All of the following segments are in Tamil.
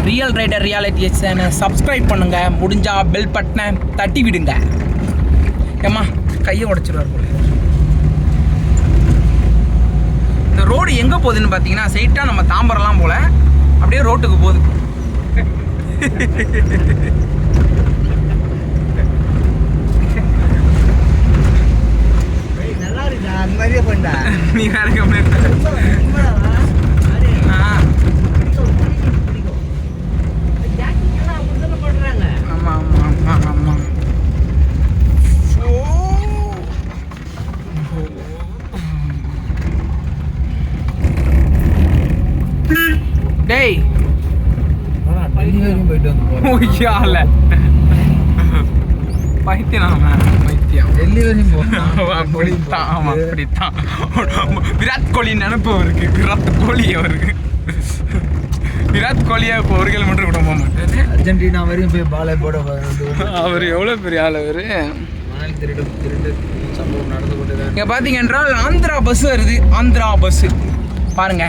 Real rider reality channel subscribe பண்ணுங்க, முடிஞ்சா பெல் பட்டனை தட்டி விடுங்க. ஏம்மா கையை உடைச்சிருவார் போல. இந்த ரோடு எங்கே போகுதுன்னு பார்த்தீங்கன்னா ஸ்ட்ரைட்டாக நம்ம தாம்பரம்லாம் போல அப்படியே ரோட்டுக்கு போகுது. நல்லா இருக்கா? அந்த மாதிரியே பண்ணா நீ வேற கம்மி. ஆமா ஆமா ஆமா ஆமா. டேய் போயிட்டு வந்து பைத்தியம் பைத்தியம் டெல்லி வரையும் போகணும். அப்படித்தான். ஆமா அப்படித்தான். விராட் கோலி நினைப்பு அவருக்கு. விராட் கோலி அவருக்கு விராட் கோலியா இப்போ 1 கிலோமீட்டர் கூட போக மாட்டாரு. அர்ஜென்டினா வரையும் போய் பாலை போட அவர் எவ்வளோ பெரிய ஆள் அவரு. மணல் திருட்டு சம்பவம் நடந்து கொண்டு இங்கே பார்த்தீங்க என்றால் ஆந்திரா பஸ் வருது. ஆந்திரா பஸ் பாருங்க,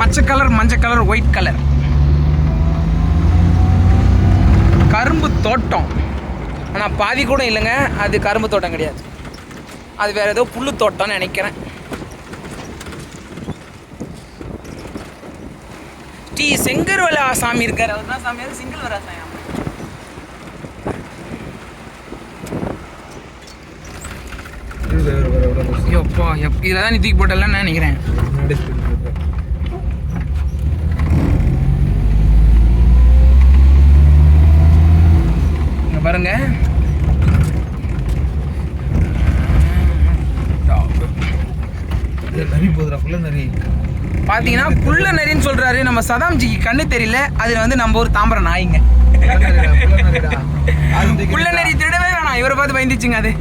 பச்சை கலர், மஞ்சள் கலர், ஒயிட் கலர். கரும்பு தோட்டம். ஆனால் பாதி கூட இல்லைங்க, அது கரும்பு தோட்டம் கிடையாது, அது வேற ஏதோ புல்லு தோட்டம்னு நினைக்கிறேன். ஸ்ரீ செங்கர்வலா சாமி இருக்காரு, அவர் தான் சாமி. செங்கல்வரா சாமி. ஐயோப்பா, இதில் தான் நீ தூக்கி போட்டலன்னு நினைக்கிறேன். இங்கே பாருங்க, நரி போதுரா, புள்ள நரி. பார்த்தீங்கன்னா புள்ள நரின்னு சொல்றாரு. நம்ம சதாம்ஜிக்கு கண்ணு தெரியல, அதில் வந்து நம்ம ஒரு தாம்பரம் நாய்ங்க. புள்ள நரி திருடவே வேணாம், இவரை பார்த்து பயந்துச்சுங்க. அது